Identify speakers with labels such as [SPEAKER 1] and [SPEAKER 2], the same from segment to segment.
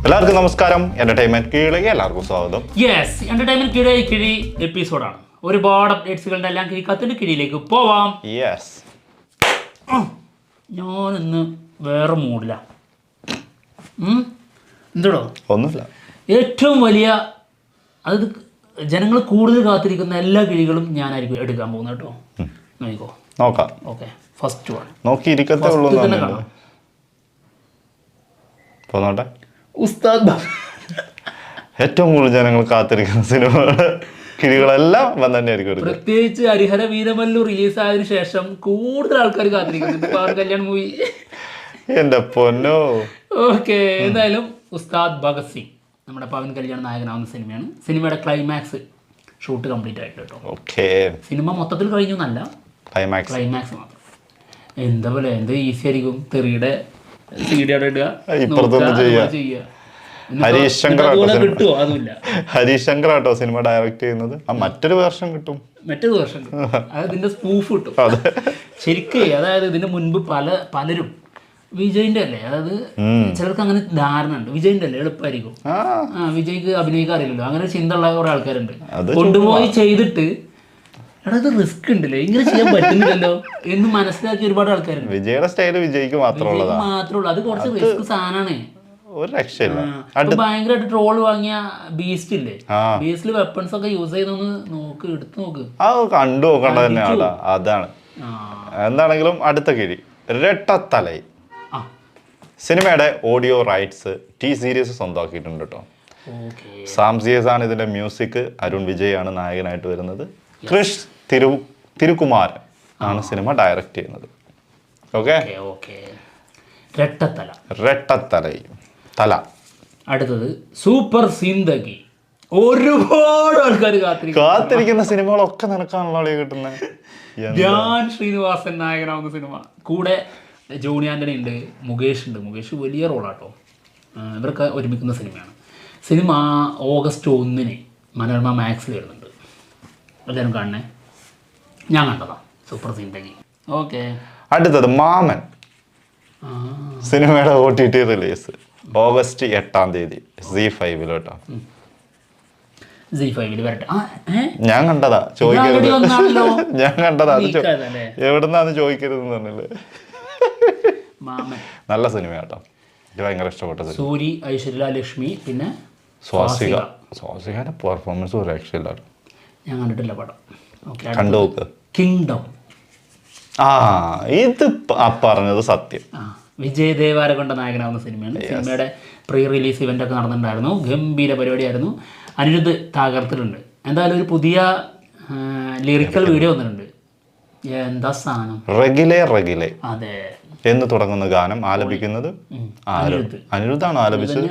[SPEAKER 1] എല്ലാവർക്കും നമസ്കാരം. എന്റർടൈൻമെന്റ് കീഴിലേക്ക് എല്ലാവർക്കും സ്വാഗതം.
[SPEAKER 2] യെസ്, എന്റർടൈൻമെന്റ് കിഴി എപ്പിസോഡാണ്. ഒരുപാട് അപ്ഡേറ്റ്സുകളുടെ എല്ലാം കത്തിന്റെ കിഴിയിലേക്ക് പോവാം.
[SPEAKER 1] യെസ്,
[SPEAKER 2] ഞാനിന്ന് വേറെ മൂഡില്ല. എന്തോടോ?
[SPEAKER 1] ഒന്നുമില്ല.
[SPEAKER 2] ഏറ്റവും വലിയ അത് ജനങ്ങൾ കൂടുതൽ കാത്തിരിക്കുന്ന എല്ലാ കിഴികളും ഞാനായിരിക്കും എടുക്കാൻ പോകുന്നത് കേട്ടോ. നോക്കിക്കോ.
[SPEAKER 1] നോക്കാം.
[SPEAKER 2] ഓക്കെ, ഫസ്റ്റ് വൺ
[SPEAKER 1] നോക്കിയിരിക്കത്തേ ഉള്ളൂ. പോന്നോട്ടെ.
[SPEAKER 2] ഉസ്താദ്.
[SPEAKER 1] ഏറ്റവും കൂടുതൽ ജനങ്ങൾ കാത്തിരിക്കുന്ന സിനിമകളുടെ കിഴികളെല്ലാം വന്ന് തന്നെയായിരിക്കും എടുക്കുക.
[SPEAKER 2] പ്രത്യേകിച്ച് ഹരിഹര വീരമല്ലു റിലീസായതിനു ശേഷം കൂടുതൽ ആൾക്കാർ കാത്തിരിക്കുന്നുണ്ട് പവൻ കല്യാൺ മൂവി.
[SPEAKER 1] എന്റെ പൊന്നോ.
[SPEAKER 2] ഓക്കെ, എന്തായാലും ഉസ്താദ് ഭഗത് സിംഗ് നമ്മുടെ പവൻ കല്യാൺ നായകനാവുന്ന സിനിമയാണ്. സിനിമയുടെ ക്ലൈമാക്സ് ഷൂട്ട് കംപ്ലീറ്റ് ആയിട്ട് കേട്ടോ.
[SPEAKER 1] ഓക്കെ,
[SPEAKER 2] സിനിമ മൊത്തത്തിൽ കഴിഞ്ഞു എന്നല്ല,
[SPEAKER 1] ക്ലൈമാക്സ്
[SPEAKER 2] മാത്രം. എന്താ പോലെ എന്ത് ഈസി ആയിരിക്കും. തെറിയുടെ CD അവിടെ ഇടുക,
[SPEAKER 1] ചെയ്യുക. ഹരീഷ്
[SPEAKER 2] കിട്ടുമോ? അതുമില്ല.
[SPEAKER 1] ഹരീഷ് ശങ്കർ ആട്ടോ സിനിമ ഡയറക്ട് ചെയ്യുന്നത്. മറ്റൊരു വേർഷൻ കിട്ടും.
[SPEAKER 2] അത് ഇതിന്റെ സ്പൂഫ് കിട്ടും ശരിക്കും. അതായത് ഇതിന് മുൻപ് പലരും വിജയിന്റെ അല്ലേ, അതായത് ചിലർക്ക് അങ്ങനെ ധാരണ ഉണ്ട്, വിജയിന്റെ അല്ലേ എളുപ്പമായിരിക്കും, വിജയ്ക്ക് അഭിനയിക്കാൻ അറിയില്ലല്ലോ, അങ്ങനെ ചിന്തയുള്ള കുറെ ആൾക്കാരുണ്ട്. കൊണ്ടുപോയി ചെയ്തിട്ട് എടാ ഇത് റിസ്ക് ഉണ്ടല്ലേ, ഇങ്ങനെ ചെയ്യാൻ പറ്റുന്നില്ലല്ലോ എന്ന് മനസ്സിലാക്കി ഒരുപാട് ആൾക്കാരുണ്ട്.
[SPEAKER 1] വിജയുടെ സ്റ്റൈല് വിജയ്ക്ക് മാത്രമേ
[SPEAKER 2] ഉള്ളൂ. അത് കുറച്ച് റിസ്ക് സാധനമാണ്.
[SPEAKER 1] ഒരു രക്ഷയില്ല.
[SPEAKER 2] ഭയങ്കരമായിട്ട് ട്രോൾ വാങ്ങിയ ബീസ്റ്റ് ഇല്ലേ, ബീസ്റ്റിൽ വെപ്പൺസ് ഒക്കെ യൂസ് ചെയ്യുന്നൊന്ന് എടുത്തു നോക്ക്.
[SPEAKER 1] അത് കണ്ടു നോക്കേണ്ടത് തന്നെയാണ്. അതാണ്. എന്താണെങ്കിലും അടുത്ത കിഴി ഇരട്ടത്തലൈ സിനിമയുടെ ഓഡിയോ റൈറ്റ്സ് T-Series സ്വന്തമാക്കിയിട്ടുണ്ട് കേട്ടോ. സാം സിയസ് ആണ് ഇതിന്റെ മ്യൂസിക്. അരുൺ വിജയ് ആണ് നായകനായിട്ട് വരുന്നത്. ക്രിഷ് തിരുകുമാർ ആണ് സിനിമ ഡയറക്റ്റ് ചെയ്യുന്നത്. ഓക്കെ, ഇരട്ടത്തലൈ.
[SPEAKER 2] അടുത്തത് സൂപ്പർ സിന്ദഗി. ഒരുപാട് ആൾക്കാർ
[SPEAKER 1] കാത്തിരിക്കുന്ന സിനിമകളൊക്കെ നിനക്കാണല്ലോ കിട്ടുന്നത്.
[SPEAKER 2] ധ്യാൻ ശ്രീനിവാസൻ നായകനാവുന്ന സിനിമ. കൂടെ ജോണി ആന്റണി ഉണ്ട്, മുകേഷ് ഉണ്ട്. മുകേഷ് വലിയ റോളാട്ടോ. ഇവരൊക്കെ ഒരുമിക്കുന്ന സിനിമയാണ്. സിനിമ ഓഗസ്റ്റ് 1 മനോരമ മാക്സിൽ വരുന്നുണ്ട്. എല്ലാവരും കാണണേ. ഞാൻ കണ്ടതാ സൂപ്പർ സിന്ദഗി. ഓക്കെ,
[SPEAKER 1] അടുത്തത് മാമൻ സിനിമയുടെ OTT റിലീസ് ഓഗസ്റ്റ് 8 ZEE5 കേട്ടോ.
[SPEAKER 2] ZEE5 വരട്ടെ.
[SPEAKER 1] ഞാൻ കണ്ടതാ, ചോദിക്കരുത്. ഞാൻ കണ്ടതാ, എവിടുന്നാന്ന് ചോദിക്കരുതെന്ന് പറഞ്ഞില്ലേ. നല്ല സിനിമ കേട്ടോ, എനിക്ക് ഭയങ്കര ഇഷ്ടപ്പെട്ട സിനിമ.
[SPEAKER 2] സൂരി, ഐശ്വര്യ ലക്ഷ്മി, പിന്നെ
[SPEAKER 1] സ്വാസികയുടെ പെർഫോമൻസ് ഒരു രക്ഷയില്ല.
[SPEAKER 2] ഞാൻ കണ്ടിട്ടില്ല പടം.
[SPEAKER 1] കണ്ടു നോക്ക്.
[SPEAKER 2] കിങ്ഡം.
[SPEAKER 1] ഇത് പറഞ്ഞത് സത്യം.
[SPEAKER 2] വിജയ് ദേവാര കൊണ്ട് നായകനാവുന്ന സിനിമയാണ്. സിനിമയുടെ പ്രീ റിലീസ് ഇവന്റ് ഒക്കെ നടന്നിട്ടുണ്ടായിരുന്നു. ഗംഭീര പരിപാടിയായിരുന്നു. അനിരുദ്ധ് തകർത്തിട്ടുണ്ട്. എന്തായാലും ഒരു പുതിയ ലിറിക്കൽ വീഡിയോ വന്നിട്ടുണ്ട്. എന്താ സാധനം.
[SPEAKER 1] റെഗിലെ
[SPEAKER 2] അതെ
[SPEAKER 1] എന്ന് തുടങ്ങുന്ന ഗാനം ആലപിക്കുന്നത് അനിരുദ്ധാണോ ആലപിച്ചത്?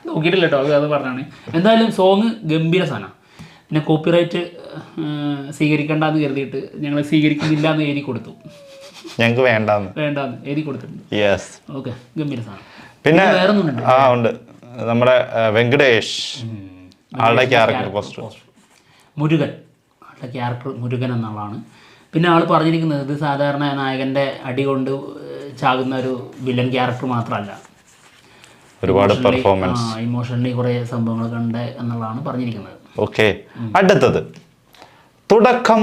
[SPEAKER 2] നോക്കിയിട്ടില്ല കേട്ടോ, അത് പറഞ്ഞാണ്. എന്തായാലും സോങ് ഗംഭീര സാധനം. പിന്നെ കോപ്പിറൈറ്റ് സ്വീകരിക്കണ്ടെന്ന് കരുതിയിട്ട് ഞങ്ങൾ സ്വീകരിക്കുന്നില്ല എന്ന് എഴുതി കൊടുത്തു.
[SPEAKER 1] ഞങ്ങൾക്ക് വേണ്ടാന്ന്
[SPEAKER 2] എഴുതി കൊടുത്തിട്ടുണ്ട്. ഓക്കെ, ഗംഭീര സാധനം.
[SPEAKER 1] പിന്നെ വേറെ ഉണ്ട് നമ്മുടെ വെങ്കടേഷ് ആളുടെ ക്യാരക്ടർ പോസ്റ്റർ
[SPEAKER 2] മുരുകൻ. ആളുടെ ക്യാരക്ടർ മുരുകൻ എന്നുള്ളതാണ്. പിന്നെ ആൾ പറഞ്ഞിരിക്കുന്നത് ഇത് സാധാരണ നായകൻ്റെ അടി കൊണ്ട് ചാകുന്ന ഒരു വില്ലൻ ക്യാരക്ടർ മാത്രമല്ല,
[SPEAKER 1] ഒരുപാട് പെർഫോമൻസ്,
[SPEAKER 2] ഇമോഷണലി കുറേ സംഭവങ്ങളൊക്കെ ഉണ്ട് എന്നുള്ളതാണ് പറഞ്ഞിരിക്കുന്നത്.
[SPEAKER 1] ഓക്കെ, അടുത്തത് തുടക്കം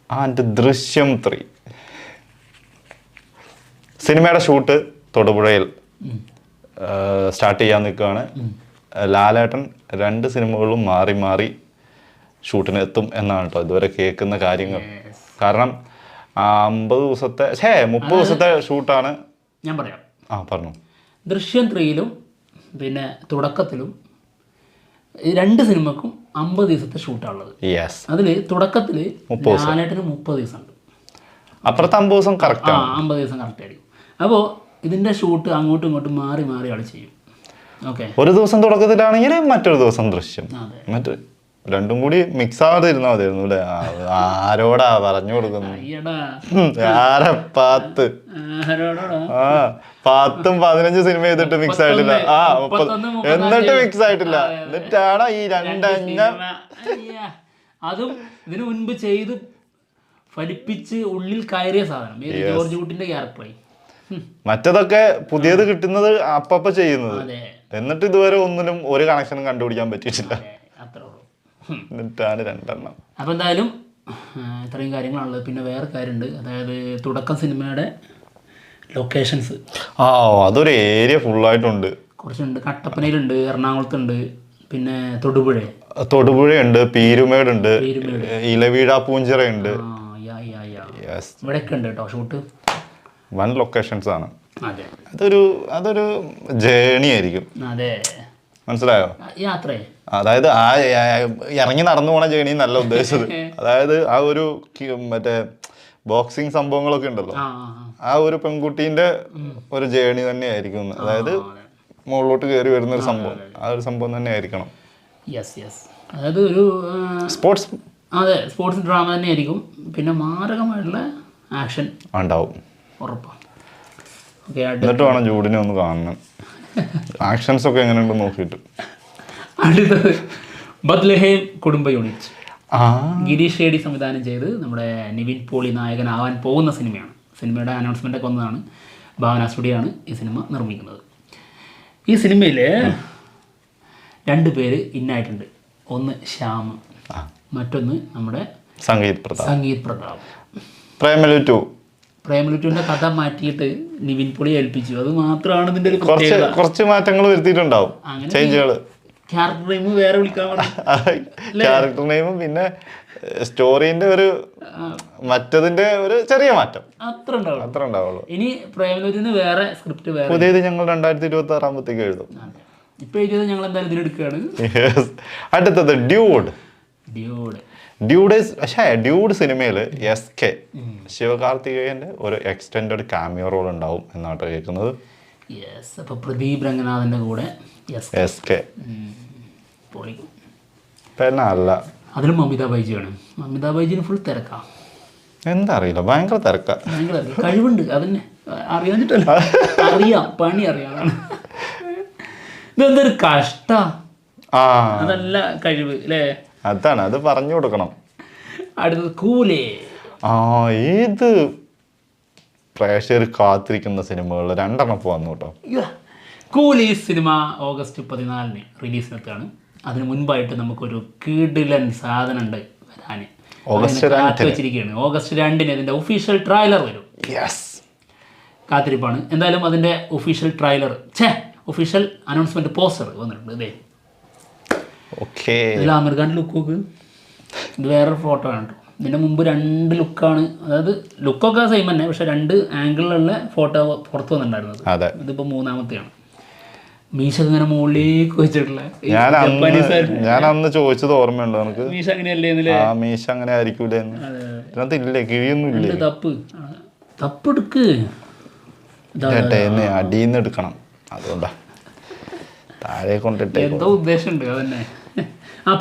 [SPEAKER 1] ആൻഡ് ദൃശ്യം 3 സിനിമയുടെ ഷൂട്ട് തൊടുപുഴയിൽ സ്റ്റാർട്ട് ചെയ്യാൻ നിൽക്കുകയാണ്. ലാലേട്ടൻ 2 സിനിമകളും മാറി മാറി ഷൂട്ടിന് എത്തും എന്നാണ് കേട്ടോ ഇതുവരെ കേൾക്കുന്ന കാര്യങ്ങൾ. കാരണം 30 ദിവസത്തെ ഷൂട്ടാണ്.
[SPEAKER 2] ഞാൻ പറയാം.
[SPEAKER 1] പറഞ്ഞു.
[SPEAKER 2] ദൃശ്യം 3ലും പിന്നെ തുടക്കത്തിലും 2 സിനിമക്കും 50 ദിവസത്തെ ഷൂട്ടാണുള്ളത്. അതിൽ തുടക്കത്തിൽ ലാലേട്ടന് 30 ദിവസം ഉണ്ട്.
[SPEAKER 1] അപ്പുറത്ത് 50 ദിവസം കറക്റ്റ്
[SPEAKER 2] 50 ദിവസം കറക്റ്റ് ആയിരിക്കും. അപ്പോൾ ഇതിൻ്റെ ഷൂട്ട് അങ്ങോട്ടും ഇങ്ങോട്ടും മാറി മാറി ആൾ ചെയ്യും. ഓക്കെ,
[SPEAKER 1] ഒരു ദിവസം തുടക്കത്തിലാണെങ്കിൽ മറ്റൊരു ദിവസം ദൃശ്യം, മറ്റു രണ്ടും കൂടി മിക്സ് ആവാതെ ഇരുന്നാൽ മതിയായിരുന്നു അല്ലേ. ആരോടാ പറഞ്ഞു കൊടുക്കുന്നു? 10-15 സിനിമ ചെയ്തിട്ട് മിക്സ് ആയിട്ടില്ല. 30 എന്നിട്ട് മിക്സ് ആയിട്ടില്ല. എന്നിട്ടാണ് ഈ 2
[SPEAKER 2] അതും ഇതിനു മുൻപ് ചെയ്ത് ഫലിപ്പിച്ച് ഉള്ളിൽ കയറിയ സാധനം. ജോർജ് കുട്ടിന്റെ ക്യാരക്ടറായി
[SPEAKER 1] മറ്റതൊക്കെ പുതിയത് കിട്ടുന്നത് അപ്പപ്പ ചെയ്യുന്നത്,
[SPEAKER 2] അതെ
[SPEAKER 1] എന്നിട്ട് ഇതുവരെ ഒന്നിനും ഒരു കണക്ഷനും കണ്ടുപിടിക്കാൻ പറ്റിയിട്ടില്ല.
[SPEAKER 2] അത്രേ ഉള്ളൂ.
[SPEAKER 1] എന്നിട്ടാണ് 2 എണ്ണം.
[SPEAKER 2] അപ്പോൾ എന്തായാലും ഇത്രയും കാര്യങ്ങളാണുള്ളത്. പിന്നെ വേറെ കാര്യമുണ്ട്, അതായത് തുടക്കം സിനിമയുടെ ലൊക്കേഷൻസ്
[SPEAKER 1] അതൊരു ഏരിയ ഫുള്ളായിട്ടുണ്ട്.
[SPEAKER 2] കുറച്ചുണ്ട്. കട്ടപ്പനയിലുണ്ട്, എറണാകുളത്തുണ്ട്, പിന്നെ
[SPEAKER 1] തൊടുപുഴയുണ്ട്, പീരുമേടുണ്ട്, ഇലവീഴ പൂഞ്ചിറയുണ്ട്.
[SPEAKER 2] ഇവിടെയൊക്കെ ഉണ്ട് കേട്ടോ ഷൂട്ട്.
[SPEAKER 1] 1 ലൊക്കേഷൻസ് ആണ്.
[SPEAKER 2] അതെ,
[SPEAKER 1] അതൊരു ജേണി ആയിരിക്കും.
[SPEAKER 2] അതെ,
[SPEAKER 1] മനസ്സിലായോ?
[SPEAKER 2] യാത്രയെ
[SPEAKER 1] അതായത് ആ ഇറങ്ങി നടന്നു പോണ ജേണി എന്നല്ല ഉദ്ദേശിച്ചത്. അതായത് ആ ഒരു മറ്റേ ബോക്സിങ് സംഭവങ്ങളൊക്കെ ഉണ്ടല്ലോ, ആ ഒരു പെൺകുട്ടീന്റെ ഒരു ജേണി തന്നെ ആയിരിക്കും. അതായത് മുകളിലോട്ട് കയറി വരുന്ന ഒരു സംഭവം, ആ ഒരു സംഭവം തന്നെ ആയിരിക്കണം.
[SPEAKER 2] അതായത് ഒരു
[SPEAKER 1] സ്പോർട്സ്,
[SPEAKER 2] അതെ, സ്പോർട്സ് ഡ്രാമ തന്നെ ആയിരിക്കും. പിന്നെ മാരകമായിട്ടുള്ള ആക്ഷൻ
[SPEAKER 1] ഉണ്ടാവും
[SPEAKER 2] ഉറപ്പാണ്.
[SPEAKER 1] എന്നിട്ട് വേണം ജൂഡിനെ ഒന്ന് കാണണം, ആക്ഷൻസ് ഒക്കെ എങ്ങനെയുണ്ടെന്ന് നോക്കിയിട്ട്.
[SPEAKER 2] അടുത്തത് ബത്ലഹേം കുടുംബ യൂണിറ്റ്. ഗിരീഷ് ഷേഡി സംവിധാനം ചെയ്ത് നമ്മുടെ നിവിൻ പോളി നായകനാവാൻ പോകുന്ന സിനിമയാണ്. സിനിമയുടെ അനൗൺസ്മെൻ്റ് ഒക്കെ വന്നതാണ്. ഭാവന സ്റ്റുഡിയോയാണ് ഈ സിനിമ നിർമ്മിക്കുന്നത്. ഈ സിനിമയിൽ 2 പേര് ഇന്നായിട്ടുണ്ട്. ഒന്ന് ശ്യാം, മറ്റൊന്ന് നമ്മുടെ സംഗീത് പ്രതാപ്. പ്രേമലുറ്റുവിന്റെ കഥ മാറ്റിയിട്ട് നിവിൻ പോളി ഏൽപ്പിച്ചു. അത് മാത്രമാണ് ഇതിന്റെ ഒരു
[SPEAKER 1] കുറച്ച് മാറ്റങ്ങൾ വരുത്തിയിട്ടുണ്ടാവും, ചേഞ്ചുകൾ.
[SPEAKER 2] ക്യാരക്ടർ നെയിം വേറെ വിളിക്കാൻ
[SPEAKER 1] ക്യാരക്ടർ നെയിമും പിന്നെ സ്റ്റോറിന്റെ ഒരു മറ്റതിന്റെ ഒരു ചെറിയ മാറ്റം അത്ര ഉണ്ടാവുള്ളൂ.
[SPEAKER 2] ഇനി പ്രേമലുറ്റിന് വേറെ സ്ക്രിപ്റ്റ് വേറെ
[SPEAKER 1] പുതിയത് ഞങ്ങൾ 2026 ആകുമ്പോഴത്തേക്ക് എഴുതും.
[SPEAKER 2] ഇപ്പൊ എഴുതിയത് ഞങ്ങൾ എന്തായാലും ഇതിലെടുക്കുകയാണ്.
[SPEAKER 1] അടുത്തത് ഡ്യൂഡ് സിനിമയിൽ SK ശിവകാർത്തികേയന്റെ ഒരു എക്സ്റ്റൻഡഡ് കാമിയോ റോൾ ഉണ്ടാവും എന്നാണ് കേൾക്കുന്നത്.
[SPEAKER 2] അപ്പൊ പ്രദീപ് രംഗനാഥന്റെ കൂടെ
[SPEAKER 1] SK പിന്നെ അല്ല,
[SPEAKER 2] അതിലും മമിത ബൈജിയാണ്. മമിത ബൈജിന് ഫുൾ തിരക്കാ,
[SPEAKER 1] എന്താ അറിയില്ല, ഭയങ്കര തിരക്കാ.
[SPEAKER 2] കഴിവുണ്ട്, അതന്നെ അറിയാഞ്ഞിട്ടല്ല, അറിയാം, പണി അറിയാം. ഇതെന്തൊരു കഷ്ട, അതല്ല കഴിവ് അല്ലേ?
[SPEAKER 1] അതാണ്, അത് പറഞ്ഞു കൊടുക്കണം.
[SPEAKER 2] അടുത്തത് കൂലേ.
[SPEAKER 1] ഏത് പ്രേക്ഷകർ കാത്തിരിക്കുന്ന സിനിമകളിൽ 2 എണ്ണം വന്നു കേട്ടോ.
[SPEAKER 2] കൂലി സിനിമ ഓഗസ്റ്റ് 14 റിലീസിനെത്താണ്. അതിന് മുൻപായിട്ട് നമുക്കൊരു കിടിലൻ സാധനം ഉണ്ട് വരാൻ, വെച്ചിരിക്കുകയാണ്. ഓഗസ്റ്റ് 2 ഇതിന്റെ ഒഫീഷ്യൽ ട്രailer വരും. കാത്തിരിപ്പാണ്. എന്തായാലും അതിന്റെ official trailer, official announcement poster വന്നിട്ടുണ്ട്. ഇതേ ഇതിൽ ആമിർ ഖാൻ്റെ ലുക്ക് നോക്ക്, ഇത് വേറൊരു ഫോട്ടോ ആണ് കേട്ടോ. ഇതിൻ്റെ മുമ്പ് 2 ലുക്കാണ്, അതായത് ലുക്കൊക്കെ സെയിം തന്നെ, പക്ഷെ 2 ആംഗിളിലുള്ള ഫോട്ടോ പുറത്ത് വന്നിട്ടുണ്ടായിരുന്നത്. ഇതിപ്പോൾ 3ാമത്തെയാണ്. മീശ ഇങ്ങനെ മുകളിലേക്ക് വെച്ചിട്ടുള്ള.
[SPEAKER 1] ഞാൻ അന്ന് ചോദിച്ചത് ഓർമ്മയുണ്ടോ നമുക്ക്?
[SPEAKER 2] മീശ അങ്ങനെയല്ലേ?
[SPEAKER 1] മീശ അങ്ങനെ ആയിരിക്കൂലേ? ഇതിനകത്തില്ലേ, കിഴിയൊന്നുമില്ലേ?
[SPEAKER 2] തപ്പെടുക്ക്
[SPEAKER 1] അടിയിന്ന് എടുക്കണം, അതുകൊണ്ടാ താഴെ കൊണ്ടിട്ട്
[SPEAKER 2] എന്തോ ഉദ്ദേശമുണ്ട് അതന്നെ.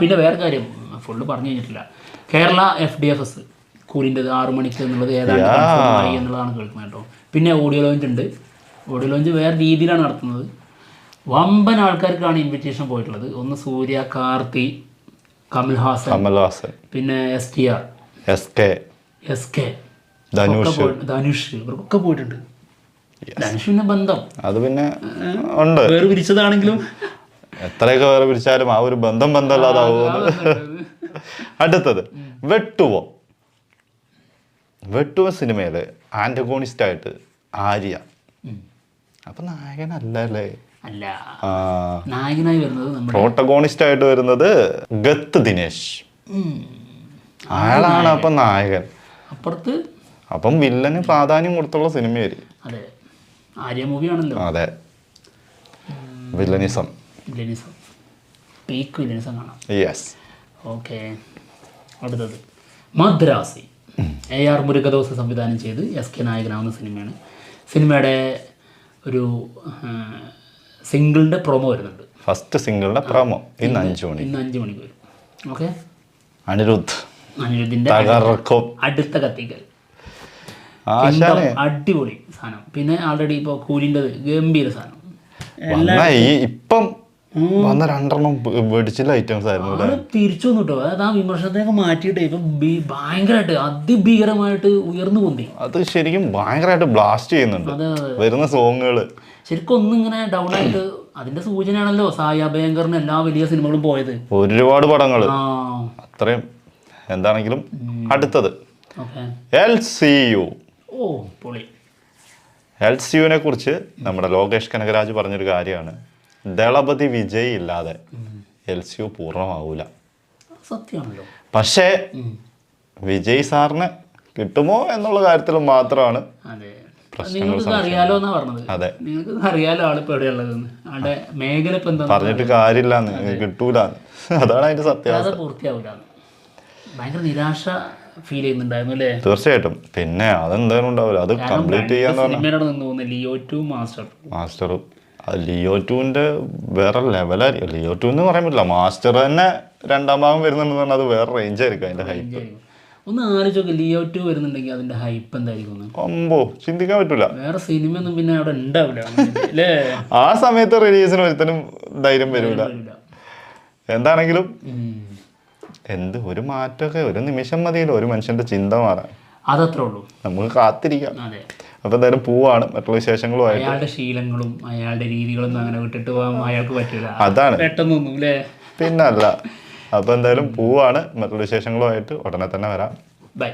[SPEAKER 2] പിന്നെ വേറെ കാര്യം ഫുള്ള് പറഞ്ഞു കഴിഞ്ഞിട്ടില്ല. കേരള FDFS കൂലിൻ്റെ 6 മണിക്ക് എന്നുള്ളത് ഏതാണ്ട് കൺഫേമായി എന്നുള്ളതാണ് കേൾക്കുന്നത് കേട്ടോ. പിന്നെ ഓഡിയോ ലോഞ്ച് ഉണ്ട്. ഓഡിയോ ലോഞ്ച് വേറെ രീതിയിലാണ് നടത്തുന്നത്. വമ്പൻ ആൾക്കാർക്കാണ് ഇൻവിറ്റേഷൻ പോയിട്ടുള്ളത്. ഒന്ന് സൂര്യ, കാർത്തി, കമൽഹാസൻ, പിന്നെ STR, SK, ധനുഷ്, ഇവർക്കൊക്കെ പോയിട്ടുണ്ട്. ധനുഷിന്റെ ബന്ധം
[SPEAKER 1] അത് പിന്നെ ഉണ്ട്,
[SPEAKER 2] വേറെ പിരിച്ചതാണെങ്കിലും
[SPEAKER 1] എത്രയൊക്കെ വേറെ പിരിച്ചാലും ആ ഒരു ബന്ധമല്ലാതാവുമെന്ന്. അടുത്തത് വെട്ടുവ സിനിമയില് ആന്റഗോണിസ്റ്റ് ആയിട്ട് ആര്യ. അപ്പൊ നായകനല്ലേ?
[SPEAKER 2] അല്ല, നായകനായി വരുന്നത്
[SPEAKER 1] പ്രോട്ടഗോണിസ്റ്റ് ആയിട്ട് വരുന്നത് ഗത്ത് ദിനേശ്. അയാളാണ് അപ്പൊ നായകൻ.
[SPEAKER 2] അപ്പുറത്ത്
[SPEAKER 1] അപ്പം വില്ലന് പ്രാധാന്യം കൊടുത്തുള്ള സിനിമയായിരിക്കും.
[SPEAKER 2] അതെ, ആര്യ മൂവിയാണല്ലോ.
[SPEAKER 1] അതെ, വില്ലനിസം
[SPEAKER 2] പീക്ക് വില്ലനിസം കാണാം. ഓക്കെ. അടുത്തത് മദ്രാസി. AR മുരുകദോസ് സംവിധാനം ചെയ്ത് SK നായകനാവുന്ന സിനിമയാണ്. സിനിമയുടെ ഒരു സിംഗിളിൻ്റെ പ്രൊമോ വരുന്നുണ്ട്.
[SPEAKER 1] ഫസ്റ്റ് സിംഗിളിൻ്റെ പ്രൊമോ ഇന്ന് 5
[SPEAKER 2] മണിക്ക് വരും. ഓക്കെ.
[SPEAKER 1] അനിരുദ്ധിന്റെ
[SPEAKER 2] അടുത്ത കത്തിക്കൽ അടിപൊളി സാധനം. പിന്നെ ആൾറെഡി ഇപ്പോൾ കൂലിൻ്റെത് ഗംഭീര സാധനം.
[SPEAKER 1] ഇപ്പം വന്ന 2 വെടിച്ചില്ല ഐറ്റംസ് ആയിരുന്നു അല്ലേ?
[SPEAKER 2] ആള് തിരിച്ചു വന്നു കേട്ടോ. അതായത് ആ വിമർശനത്തിനൊക്കെ മാറ്റിയിട്ട് ഇപ്പം ഭയങ്കരമായിട്ട് അതിഭീകരമായിട്ട് ഉയർന്നു പൊന്തി.
[SPEAKER 1] അത് ശരിക്കും ഭയങ്കരമായിട്ട് ബ്ലാസ്റ്റ് ചെയ്യുന്നുണ്ട്
[SPEAKER 2] അതെ
[SPEAKER 1] വരുന്ന സോങ്ങുകൾ.
[SPEAKER 2] ശരിക്കും ഒന്നിങ്ങനെ ഡൗൺ ആയിട്ട് അതിന്റെ സൂചനയാണല്ലോ സായി അഭയങ്കറിന് എല്ലാ വലിയ സിനിമകളും പോയത്.
[SPEAKER 1] ഒരുപാട് പടങ്ങൾ
[SPEAKER 2] ആ
[SPEAKER 1] അത്രയും എന്താണെങ്കിലും. അടുത്തത്
[SPEAKER 2] ഓക്കെ.
[SPEAKER 1] LCU.
[SPEAKER 2] ഓ പൊളി.
[SPEAKER 1] LCUവിനെ കുറിച്ച് നമ്മുടെ ലോകേഷ് കനകരാജ് പറഞ്ഞൊരു കാര്യമാണ്, ദളപതി വിജയ് ഇല്ലാതെ LCU പൂർണ്ണമാവൂല.
[SPEAKER 2] സത്യമാണല്ലോ.
[SPEAKER 1] പക്ഷേ വിജയ് സാറിന് കിട്ടുമോ എന്നുള്ള കാര്യത്തിൽ മാത്രമാണ്
[SPEAKER 2] അതെ, നിങ്ങൾക്ക് അറിയാലോ എന്നാ പറഞ്ഞത്.
[SPEAKER 1] അതെ,
[SPEAKER 2] നിങ്ങൾക്ക് അറിയാലോ ആളിപ്പോ എവിടെയുള്ളതെന്ന്. ആളുടെ മേഖല ഇപ്പൊ എന്താ
[SPEAKER 1] പറഞ്ഞിട്ട് കാര്യമില്ലാന്ന്, കിട്ടൂല, അതാണ് അതിന്റെ സത്യാവസ്ഥ.
[SPEAKER 2] പൂർത്തിയാവൂല. ഭയങ്കര നിരാശ ഫീൽ ചെയ്യുന്നുണ്ടായിരുന്നു അല്ലേ?
[SPEAKER 1] തീർച്ചയായിട്ടും. പിന്നെ അതെന്തായാലും ഉണ്ടാവില്ല, അത് കംപ്ലീറ്റ് ചെയ്യാന്ന്
[SPEAKER 2] പറഞ്ഞാൽ ലിയോ 2
[SPEAKER 1] മാസ്റ്റർ ലിയോ 2ന്റെ വേറെ ലെവലായിരിക്കും. ലിയോ 2 എന്ന് പറയാൻ പറ്റില്ല, മാസ്റ്റർ തന്നെ 2ാം ഭാഗം വരുന്നുണ്ടെന്ന് പറഞ്ഞാൽ അത് വേറെ റേഞ്ച് ആയിരിക്കും അതിന്റെ ഹൈപ്പ്.
[SPEAKER 2] ഒന്ന് ആലോചിച്ചോക്കെ, ലിയോ 2 വരുന്നുണ്ടെങ്കിൽ അതിന്റെ ഹൈപ്പ് എന്തായിരിക്കും?
[SPEAKER 1] അമ്പോ, ചിന്തിക്കാൻ പറ്റൂല.
[SPEAKER 2] വേറെ സിനിമ ഒന്നും പിന്നെ അവിടെ ഉണ്ടാവില്ല അല്ലേ?
[SPEAKER 1] ആ സമയത്ത് റിലീസിന് ഒരുത്തനും ധൈര്യം വരൂല. എന്താണെങ്കിലും ഒരു മാറ്റമൊക്കെ ഒരു നിമിഷം മതിയല്ലോ ഒരു മനുഷ്യന്റെ ചിന്ത മാറാൻ.
[SPEAKER 2] അതത്രേ ഉള്ളൂ, നമുക്ക്
[SPEAKER 1] കാത്തിരിക്കാം. അപ്പൊ എന്തായാലും പോവാണ് മറ്റുള്ള വിശേഷങ്ങളുമായിട്ട്.
[SPEAKER 2] അയാളുടെ ശീലങ്ങളും അയാളുടെ രീതികളൊന്നും അങ്ങനെ വിട്ടിട്ട് പോകാൻ അയാൾക്ക് പറ്റില്ല.
[SPEAKER 1] അതാണ്
[SPEAKER 2] പെട്ടെന്നൊന്നും അല്ലേ?
[SPEAKER 1] പിന്നല്ല. അപ്പൊ എന്തായാലും പോവാണ്, മറ്റുള്ള വിശേഷങ്ങളുമായിട്ട് ഉടനെ തന്നെ വരാം.
[SPEAKER 2] ബൈ.